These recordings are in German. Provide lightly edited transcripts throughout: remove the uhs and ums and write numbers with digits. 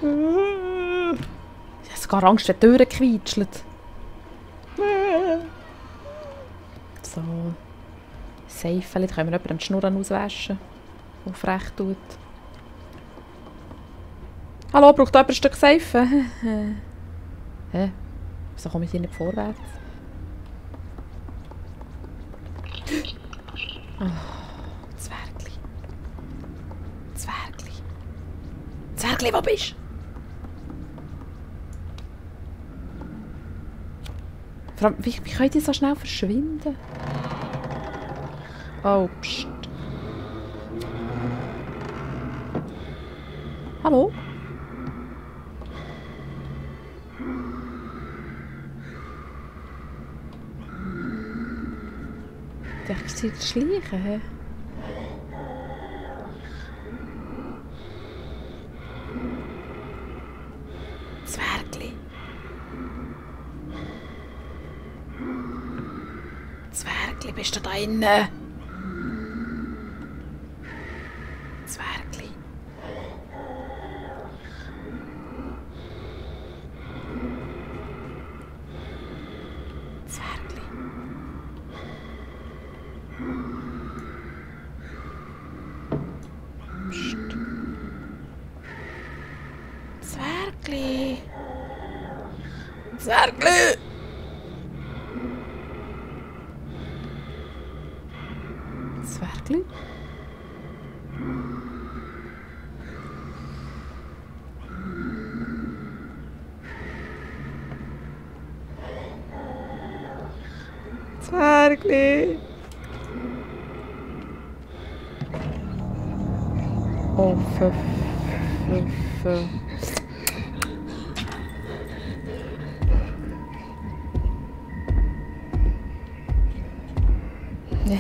Ich habe sogar Angst, wenn die Türen quietschen. So. Seifen, da können wir jemandem die Schnurren auswaschen, der frech tut. Hallo, braucht jemand ein Stück Seife? Hä? Wieso komme ich hier nicht vorwärts? Oh, Zwergli. Zwergli. Zwergli, wo bist du? Vor allem, wie könnt ihr so schnell verschwinden? Oh, pst. Hallo? Ich sehe das Schleichen, hä? Zwergli. Zwergli, bist du da innen? Zwergli. Zwergli. Psst. Zwergli. Zwergli. Zwergli. Zwergli. Oh,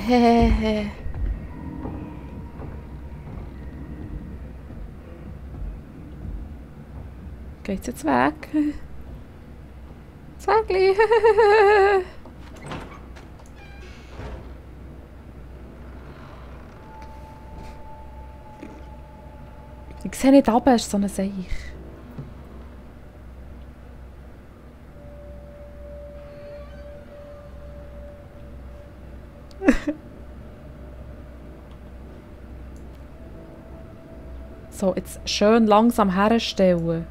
Hehehe. Geht's jetzt weg? Zwergli. Ich sehe nicht runter, es ist so ein Seich. So, jetzt schön langsam herstellen.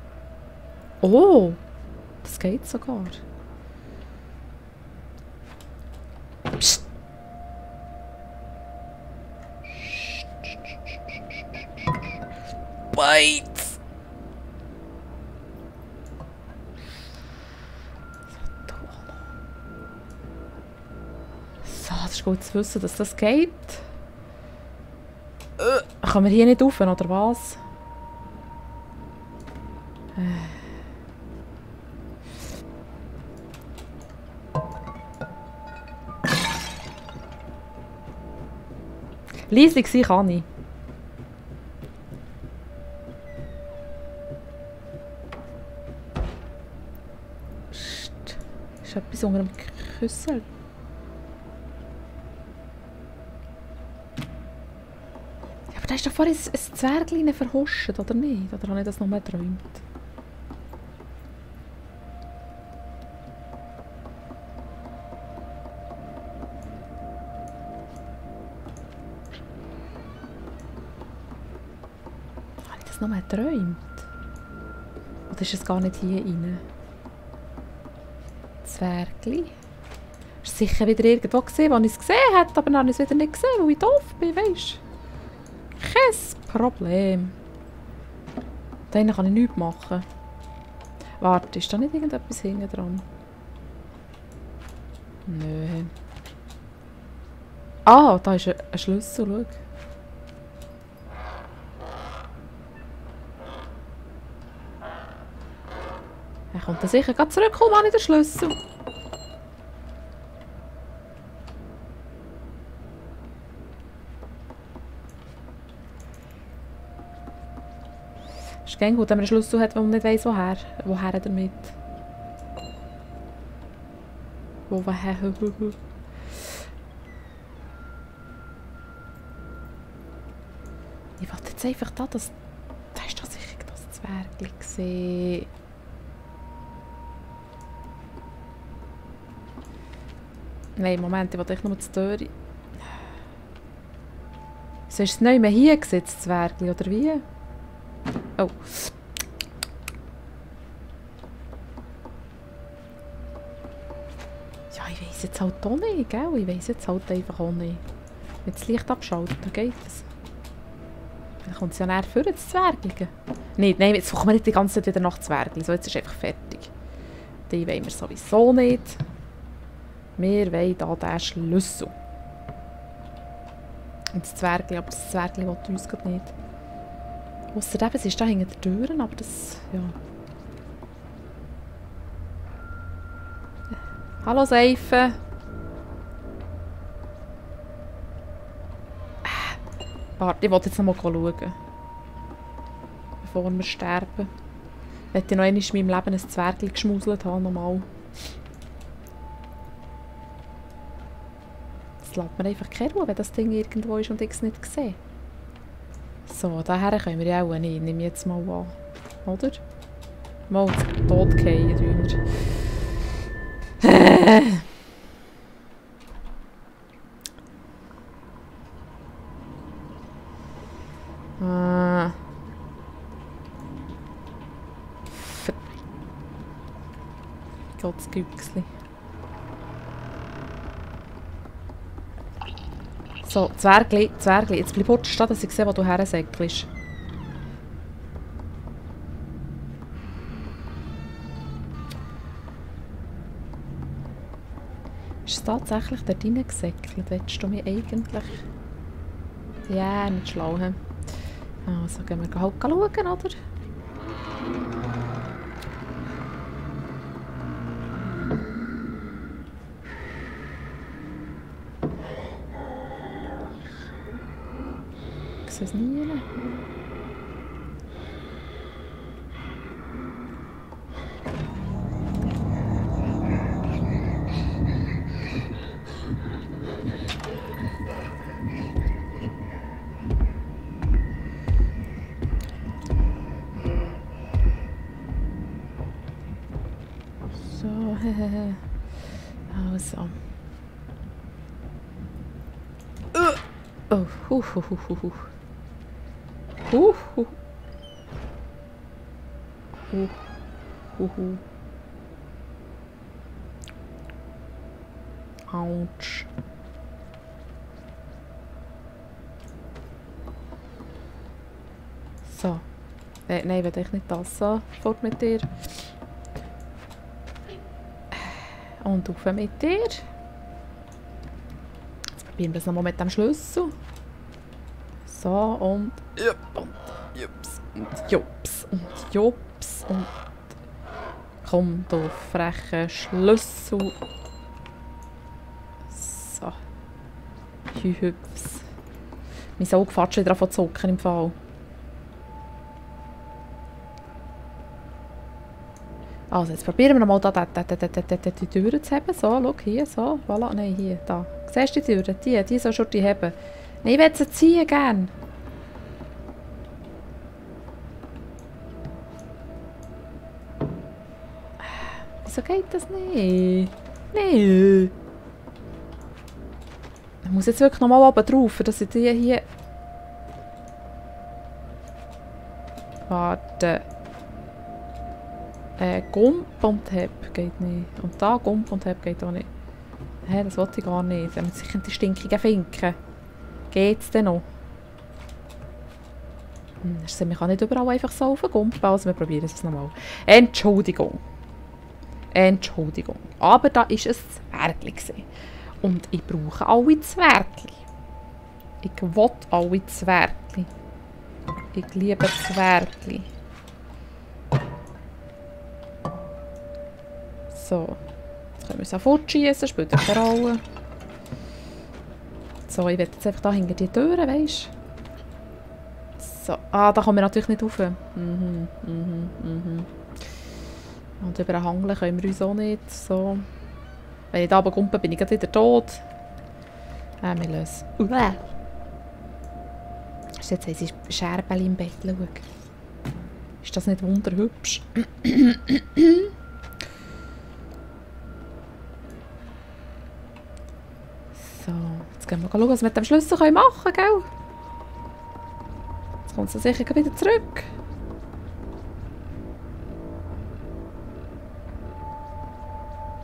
Oh, das geht sogar. Psst. Wait! So, das ist gut zu wissen, dass das geht. Können wir hier nicht rauf, oder was? Leise sein kann ich. Psst. Ist etwas unter dem Küssel? Ja, aber da ist doch vorhin ein Zwerglein verhuscht, oder nicht? Oder habe ich das noch mal geträumt? Noch mal geträumt? Oder ist es gar nicht hier rein? Zwergli. Ist sicher wieder irgendwo gesehen, wo ich es gesehen habe, aber dann habe ich es wieder nicht gesehen, weil ich doof bin, weisst du? Kein Problem. Da hinten kann ich nichts machen. Warte, ist da nicht irgendetwas hinten dran? Nö. Ah, da ist ein Schlüssel, schau. Er kommt dann sicher gerade zurück, komm, habe ich den Schlüssel. Es ist gut, wenn man einen Schlüssel hat, wo man nicht weiss, woher damit. Woher? Ich will jetzt einfach da ist doch sicher das Zwerg. Zwergli gesehen. Nein, Moment, ich wollte echt nur die Tür. So ist es neu mehr hier gesetzt, das Zwergli, oder wie? Oh. Ja, ich weiss jetzt halt auch nicht, gell? Ich weiss jetzt halt einfach auch nicht. Jetzt das Licht abschalten, geht das? Dann kommt es ja näher vor, das Zwergli. Nein, jetzt suchen wir nicht die ganze Zeit wieder nach Zwergli. So, jetzt ist einfach fertig. Die wollen wir sowieso nicht. Wir wollen hier diesen Schlüssel. Und das Zwergli, aber das Zwergli will uns gerade nicht. Außerdem, es ist da hinter den Türen, aber das, ja. Hallo Seife. Warte, ich wollte jetzt noch mal schauen. Bevor wir sterben. Ich möchte noch einmal in meinem Leben ein Zwergli geschmuselt haben, nochmal. Es lässt mir einfach keine Ruhe, wenn das Ding irgendwo ist und ich es nicht sehe. So, daher können wir ja auch nicht. Nehme ich jetzt mal an. Oder? Mal tot fallen, Gottes Güchsli. So, Zwergli, jetzt bleib kurz stehen, dass ich sehe, wo du hersäckelst. Ist es tatsächlich dort reingesäckelt? Willst du mich eigentlich... Ja, nicht schlau, he? Also gehen wir halt schauen, oder? Ich sehe es nie. So, also. Oh, Autsch. So. Nein, ich will echt nicht das so. Fort mit dir. Und rauf mit dir. Jetzt probieren wir es nochmal mit dem Schlüssel. So, und jups, und jups, und jups, und komm, du freche Schlüssel. So. Hüps. Mein Auge fährt schon wieder an zu zucken im Fall. Also, jetzt probieren wir nochmal die Türen zu haben. So, schau, hier, so, voilà, nein, hier, da. Siehst du die Türen? Die soll schon die haben. Nein, ich will sie ziehen, gern. Wieso geht das nicht? Nein. Ich muss jetzt wirklich nochmal oben drauf, dass ich die hier... Warte. Gump und Heb geht nicht. Und da Gump und Heb geht auch nicht. Hä, das wollte ich gar nicht. Wenn man sich die stinkigen Finken. Geht's denn noch? Man kann nicht überall einfach so auf den Gump. Also wir probieren es nochmal. Entschuldigung. Entschuldigung. Aber da war ein Zwergli. Und ich brauche alle Zwergli. Ich will alle Zwergli. Ich liebe Zwergli. So. Jetzt können wir es auch fortschießen, spielt ja keine Rolle. So, ich will jetzt einfach da hinter die Türen, weisst du? So. Ah, da kommen wir natürlich nicht rauf. Und über den Hang können wir uns auch nicht. So. Wenn ich da oben komme, bin ich gleich wieder tot. Wir lösen. Jetzt haben sie Scherben im Bett. Schau. Ist das nicht wunderhübsch? So, jetzt gehen wir schauen, was wir mit dem Schlüssel machen können, gell? Jetzt kommt sie sicher wieder zurück.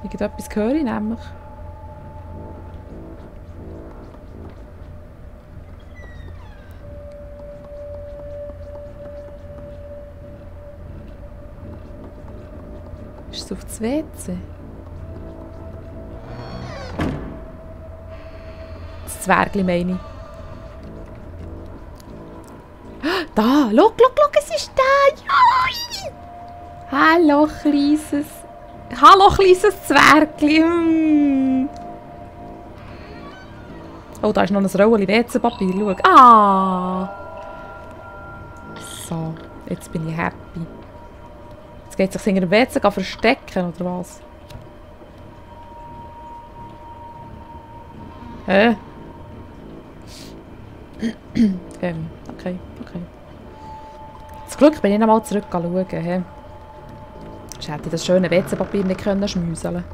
Irgendetwas höre ich nämlich. Ist es auf das WC? Das Zwergli meine ich. Da! Schau, es ist da! Ja! Hallo, kleines... Hallo, kleines Zwergli! Oh, da ist noch ein Rolli WC-Papier. Schau. Ah! So, jetzt bin ich happy. Jetzt geht es sich hinter dem WC verstecken, oder was? Hä? Okay. Zum Glück bin ich noch mal zurück schauen. He? Ich hätte das schöne WC-Papier nicht schmüseln können.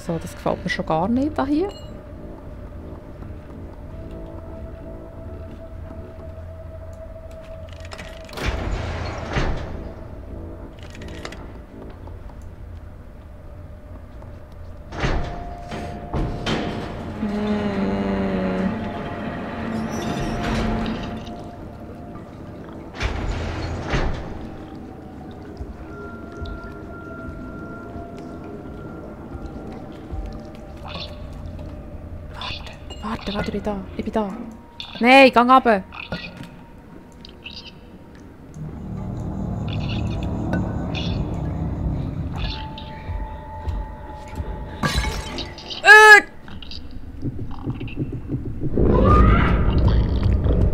So, das gefällt mir schon gar nicht hier. Warte, ich bin da. Nein, geh runter.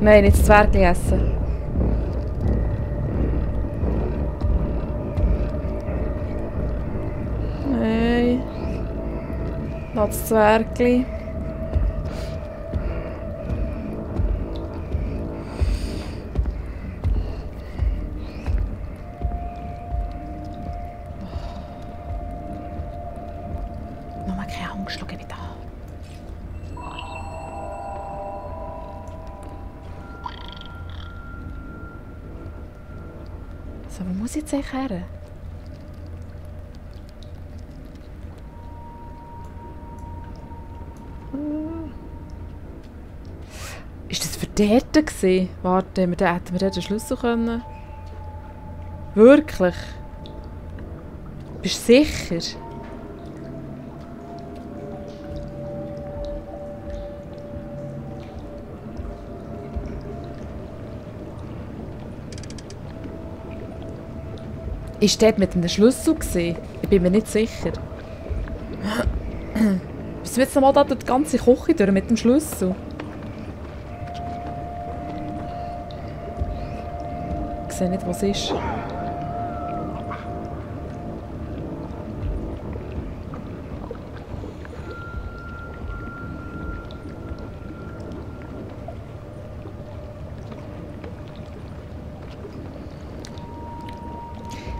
Nein, nicht das Zwergli essen. Nein. Noch das Zwergli. Nochmal keine Angst, schau, ich bin da. So, wo muss ich jetzt eigentlich her? Ist das für dort gewesen? Warte, hätten wir dort den Schlüssel können? Wirklich? Bist du sicher? Ist dort mit einem Schlüssel gewesen? Ich bin mir nicht sicher. Müssen wir jetzt nochmal da durch die ganze Küche durch mit dem Schlüssel? Ich sehe nicht, was es ist.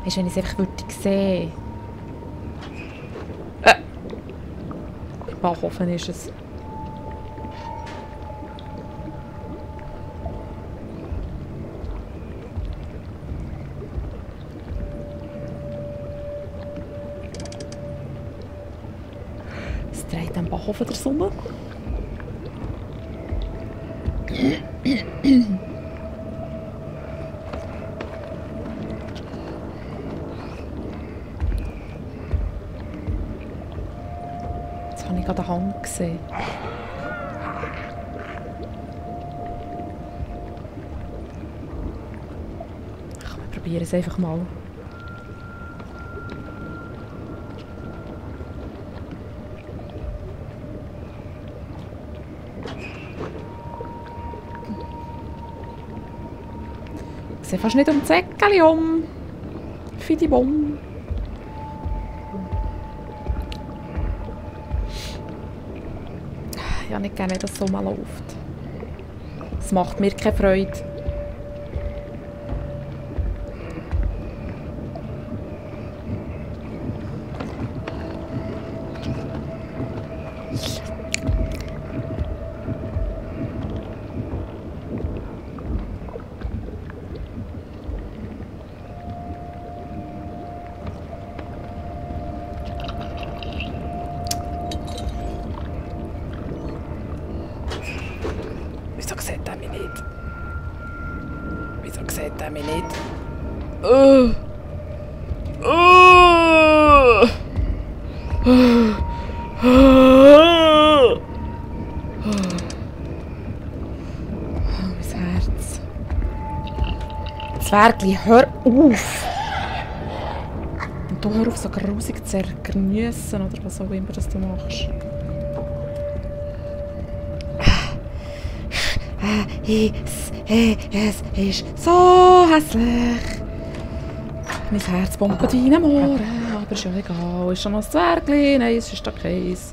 Weißt du, wenn ich es einfach sehen würde. Im Backofen ist es. Es dreht am Backofen der Sonne. Jetzt habe ich gerade eine Hand gesehen. Wir probieren es einfach mal. Ich sehe fast nicht um die Säckchen um. Für die Bombe. Ich habe nicht gerne, dass es so mal läuft. Das macht mir keine Freude. Wieso sieht er mich nicht? Wieso sieht er mich nicht? Mein Herz. Zwergli, hör auf! Und du hör auf, so grusig zu zergnüssen oder was auch immer das du machst. Es ist so hässlich. Mein Herz pumpt in den Ohren, aber ist ja egal. Ist schon noch ein Zwergli? Nein, es ist doch keins.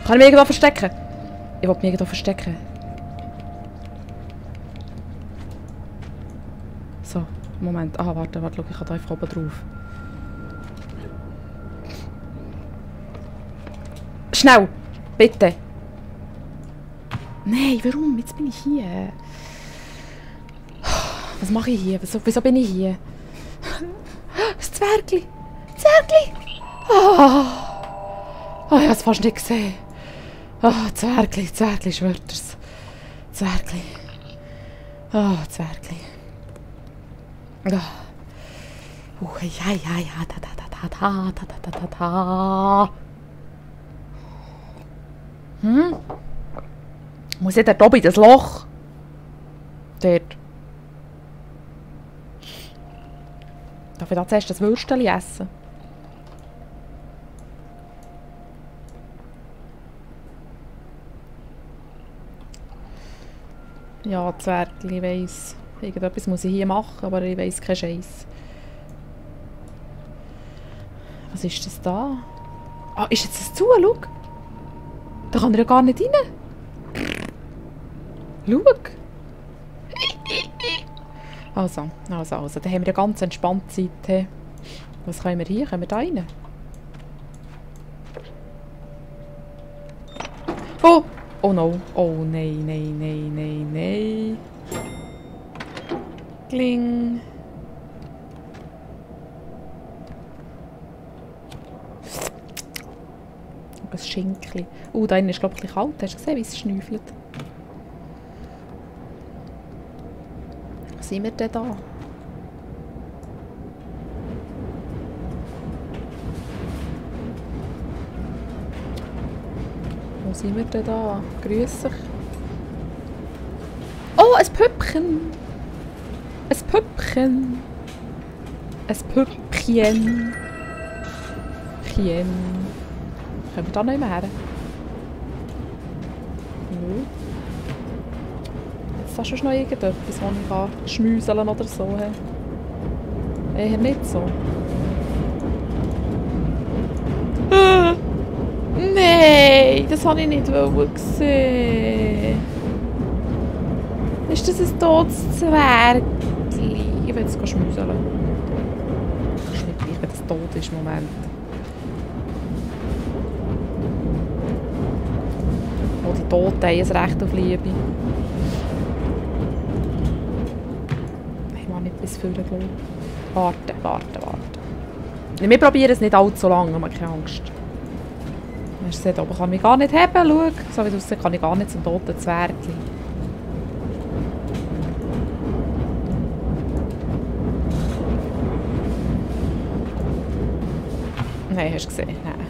Kann ich mich irgendwo verstecken? Ich will mich irgendwo verstecken. So, Moment. Ah, warte, schau, ich kann da einfach oben drauf. Schnell! Bitte! Nein, warum? Jetzt bin ich hier. Was mache ich hier? Wieso bin ich hier? Das Zwergli! Zwergli! Oh, ich habe es fast nicht gesehen. Oh, Zwergli, Zwergli, schwört es. Zwergli. Oh, Zwergli. Oh. Ja, da. Muss ich dort oben in das Loch? Dort. Darf ich da zuerst das Würstchen essen? Ja, Zwergli, ich weiss. Irgendetwas muss ich hier machen, aber ich weiss keinen Scheiß. Was ist das da? Ah, ist jetzt das zu? Schau! Da kann er ja gar nicht rein. Schau! Also, dann haben wir eine ganz entspannte Zeit. Was können wir hier? Können wir da rein? Oh! Oh no! Oh nein. Kling! Ein Schinkli. Da innen ist, glaube ich, kalt. Hast du gesehen, wie es schnüffelt? Wo sind wir denn da? Wo sind wir denn da? Grüß dich. Oh, ein Püppchen! Ein Püppchen! Ein Püppchen! Können wir da nicht mehr her? Nö. Jetzt hast du schon noch irgendetwas, wo ich schmüseln oder so. Eher nicht so. Nein, das habe ich nicht gesehen. Ist das ein totes Zwergli? Ich will jetzt schmüseln. Das ist nicht gleich, wenn das tot ist. Moment. Oh, die Toten haben ein Recht auf Liebe. Ich mache nicht bis vorne, glaube ich. Warten. Wir probieren es nicht allzu lange, aber keine Angst. Hast du gesehen, oben kann ich gar nicht heben, schau. So wie es aussieht, kann ich gar nicht zum toten Zwergli. Nein, hast du gesehen? Nein.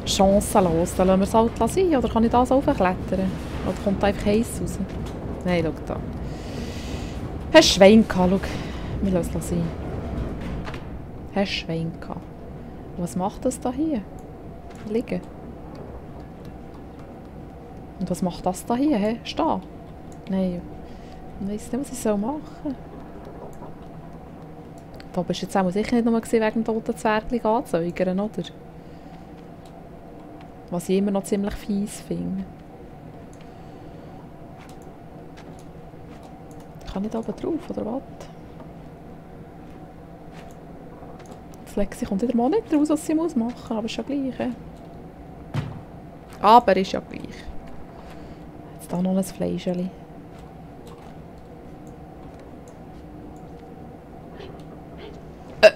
Chancenlos. Dann lassen wir es halt sein. Oder kann ich das aufklettern? Oder kommt da einfach heiß raus? Nein, schau da. Hast du Schwein gehabt, schau. Wir lassen es sein. Hast du Schwein gehabt. Was macht das da hier? Liegen. Und was macht das da hier? He? Stehen? Nein. Ich weiss nicht, was ich machen soll. Da bist du jetzt auch sicher nicht nur wegen dem toten Zwergli anzeugen, oder? Was ich immer noch ziemlich fies finde. Kann ich da oben drauf, oder was? Das Lexi kommt wieder mal nicht raus, was sie machen muss, aber ist ja gleich. Aber ist ja gleich. Jetzt da noch ein Fleischchen.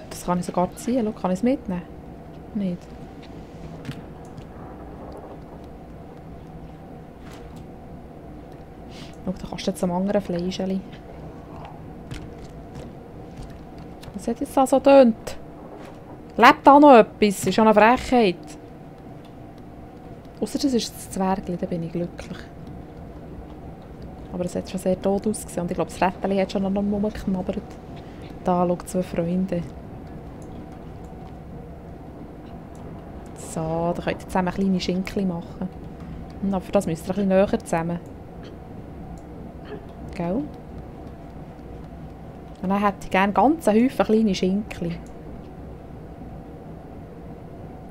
Das kann ich sogar ziehen. Schau, kann ich es mitnehmen? Nicht. Schau, da kannst du jetzt am anderen Fleischchen. Was hat jetzt da so getönt? Lebt da noch etwas? Ist schon eine Frechheit. Ausser das ist das Zwergli, dann bin ich glücklich. Aber es hat schon sehr tot ausgesehen. Und ich glaube, das Rätteli hat schon noch rumgeknabbert. Da, schau, 2 Freunde. So, da könnt ihr zusammen kleine Schinkli machen. Aber für das müsst ihr ein bisschen näher zusammen. Gell? Und dann hätte ich gerne ganz einen Haufen kleine Schinkli.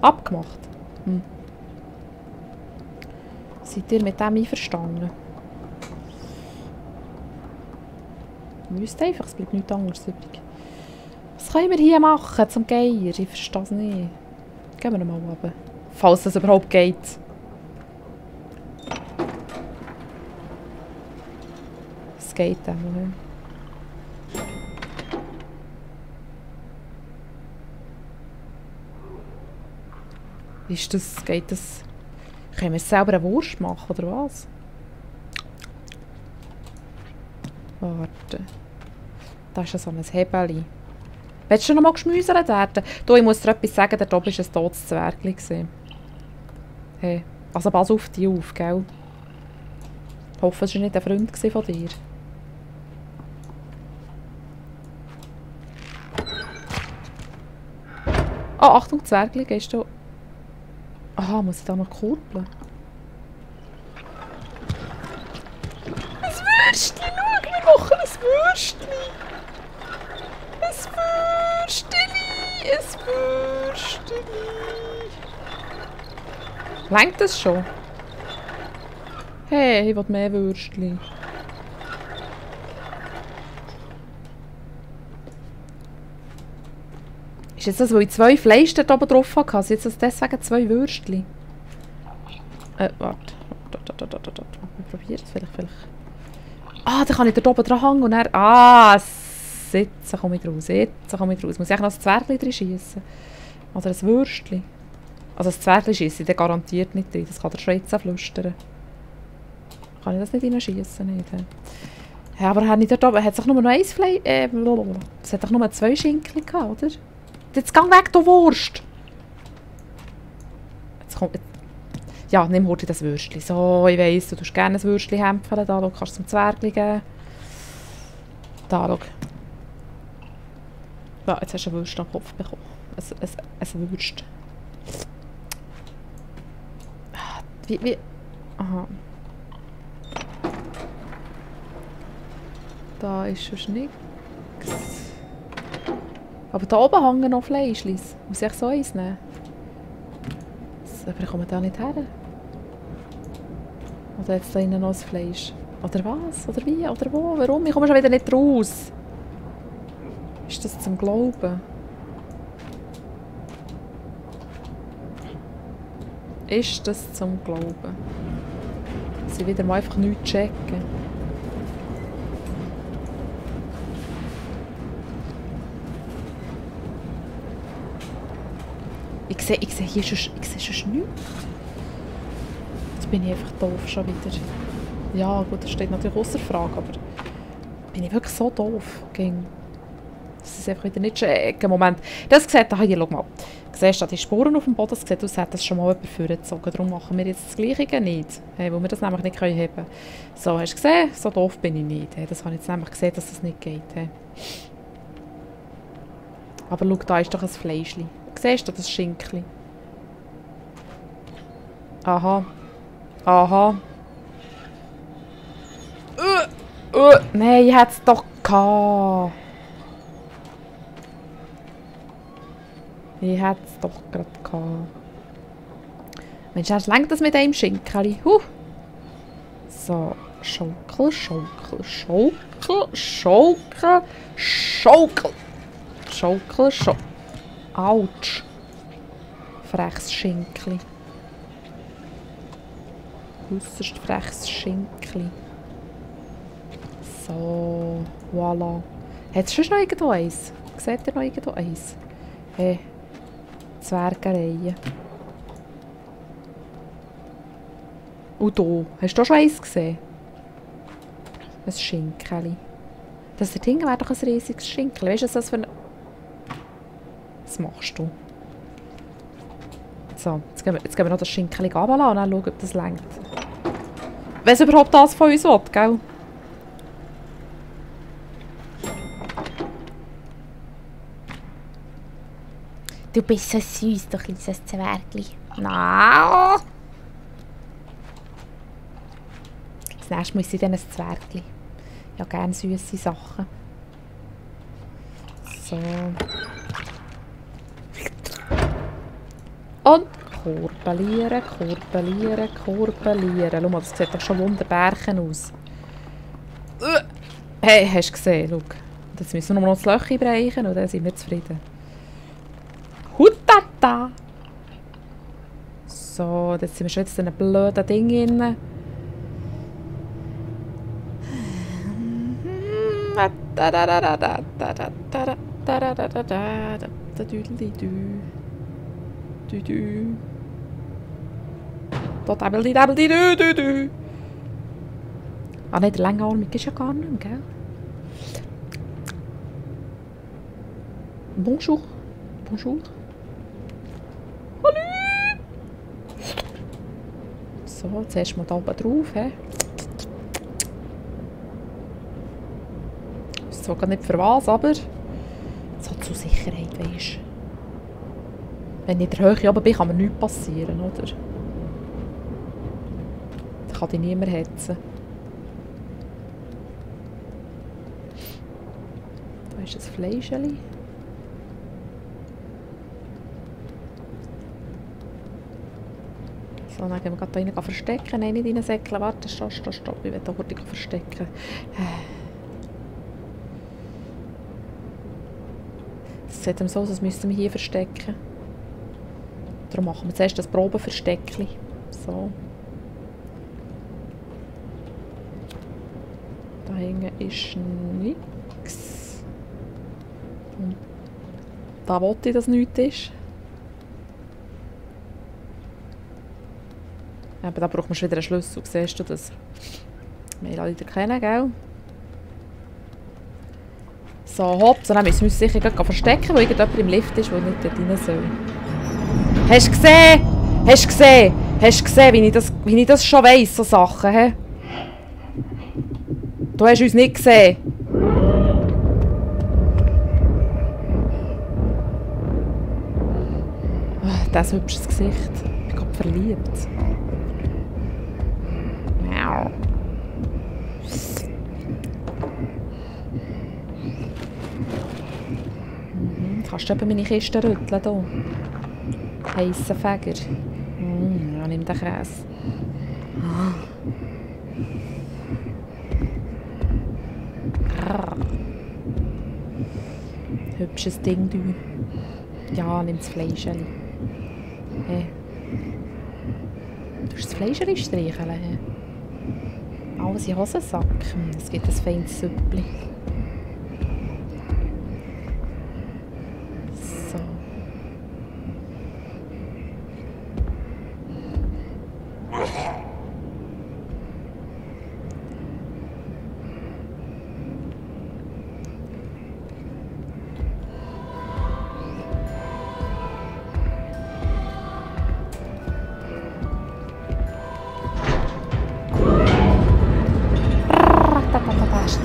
Abgemacht. Hm. Seid ihr mit dem einverstanden? Ich wüsste einfach, es bleibt nichts anderes übrig. Was können wir hier machen zum Geier? Ich verstehe es nicht. Gehen wir noch mal runter. Falls das überhaupt geht. Es geht auch nicht. Ist das, geht das... Können wir selber eine Wurst machen, oder was? Warte. Da ist ja so ein Hebeli. Willst du noch mal geschmäusert werden? Du, ich muss dir etwas sagen, dort oben war ein totes Zwergli. Hey, also pass auf dich auf, gell? Ich hoffe, es war nicht ein Freund von dir. Oh, Achtung, Zwergli, gehst du... Aha, muss ich da noch kurbeln? Ein Würstchen, schau, wir machen ein Würstchen. Ein Würstchen, ein Würstchen. Längt das schon? Hey, ich will mehr Würstchen. Ist jetzt das, weil ich 2 Fleisch dort oben drauf hatte? Also jetzt deswegen 2 Würstchen? Warte. Ich probiere es vielleicht. Ah, dann kann ich dort oben dran hängen und dann... Ah, jetzt komme ich raus. Muss ich eigentlich noch ein Zwergli drin schiessen? Oder ein Würstchen? Also ein Zwergli schiesse ich dann garantiert nicht drin. Das kann der schon jetzt flüstern. Kann ich das nicht reinschiessen? Nicht, ja, aber hat dort oben... Hat es doch nur noch 1 Fleisch... es hat doch nur 2 Schinken gehabt, oder? Jetzt geh weg, du Wurst! Jetzt kommt... Ja, nimm heute das Würstchen. So, ich weiss, du tust gerne ein Würstchen hämpfeln. Da, kannst du es zum Zwergli geben. Da, schau. Ja, jetzt hast du eine Wurst am Kopf bekommen. Ein Wurst. Wie... Aha. Da ist schon nichts. Aber da oben hängen noch Fleischlis. Muss ich so eins nehmen? Aber kommen da nicht her? Oder jetzt da innen noch das Fleisch? Oder was? Oder wie? Oder wo? Warum? Ich komme schon wieder nicht raus. Ist das zum Glauben? Ist das zum Glauben? Sie wieder mal einfach nichts checken. Ich sehe hier schon nichts. Jetzt bin ich einfach doof schon wieder. Ja gut, das steht natürlich außer Frage, aber bin ich wirklich so doof? Das ist einfach wieder nicht checken. Moment, das sieht da hier, schau mal. Siehst du die Spuren auf dem Boden? Das sieht aus, als hätte das schon mal jemand vorgezogen. Darum machen wir jetzt das Gleiche nicht. Hey, weil wir das nämlich nicht heben können. So, hast du gesehen? So doof bin ich nicht. Hey, das habe ich jetzt nämlich gesehen, dass das nicht geht. Hey. Aber schau, da ist doch ein Fleischli. Siehst du das Schinkli? Aha. Aha. Nein, ich hätte es doch gehabt. Ich hätte es doch gerade gehabt. Mensch, es längt das mit einem Schinken. So, schaukel, schaukel, schaukel, schaukel, schaukel. Schaukel, schaukel. Autsch. Freches Schinkli. Äusserst freches Schinkli. So, voilà. Hat es schon noch irgendwo eins? Seht ihr noch irgendwo eins? Hey, Zwergereien. Und hier, hast du schon eins gesehen? Ein Schinkeli. Das Ding wäre doch ein riesiges Schinkeli. Weißt du, was das für ein... Was machst du? So, jetzt gehen wir noch das Schinkeli runterlassen und dann schauen, ob das reicht. Wenn es überhaupt das von uns will, gell? Du bist so süß, du kleines Zwergli. Na. Das nächste Mal ist dann ein Zwergli. Ich habe gerne süße Sachen. So. Und kurbelieren, kurbelieren, kurbelieren. Schau mal, das sieht doch schon wunderbärchen aus. Hey, hast du gesehen? Schau. Jetzt müssen wir nur noch das Löchchen brechen und dann sind wir zufrieden. Hutata! So, jetzt sind wir schon jetzt in einem blöden Ding drin. Ah nein, der Längenarmig ist ja gar nicht mehr, gell? Bonjour. Bonjour. Hallo! So, zuerst mal da oben drauf. He? Ich weiß zwar gar nicht für was, aber so zur Sicherheit, weisst. Wenn ich in der Höhe oben bin, kann mir nichts passieren, oder? Da kann dich niemand hetzen. Da ist ein Fleischchen. So, dann gehen wir gerade hier rein verstecken. Nein, nicht reinsäckeln. Warte, stopp. Ich will hier kurz verstecken. Es sieht so aus, als müssten wir hier verstecken. Darum machen wir zuerst das Probenversteckchen. So. Da hinten ist nichts. Und da wollte ich, dass nichts ist. Aber da braucht man schon wieder einen Schlüssel. Siehst du das? Wir alle wieder kennen, gell? So, hopp. So, dann müssen wir uns sicher verstecken, wo irgendjemand im Lift ist, der nicht dort rein soll. Hast du gesehen? Hast du gesehen? Hast du gesehen, wie ich das schon weiss, so Sachen, he? Du hast uns nicht gesehen. Oh, das hübsches Gesicht. Ich bin gerade verliebt. Miau. Kannst du eben meine Kiste rütteln hier? Heissen Fäger. Ja, nimm den Käse. Hübsches Ding, du. Ja, nimm das Fleischchen. Hey. Du hast das Fleischchen streicheln. Hey. Alles in Hosensack. Es gibt ein feines Süppli. So.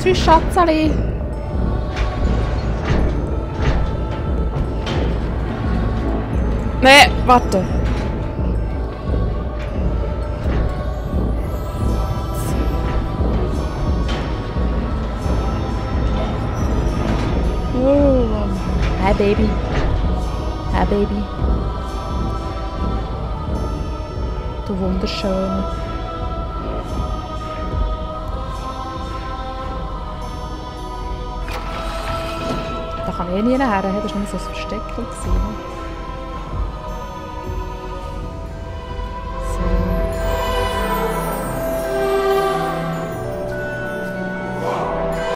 Tschüss, Schatzali. Nee, warte. Oh. Hi, Baby. Hi, Baby. Du Wunderschöne. Da kann ich eh nie her. Das war nur so ein Versteck.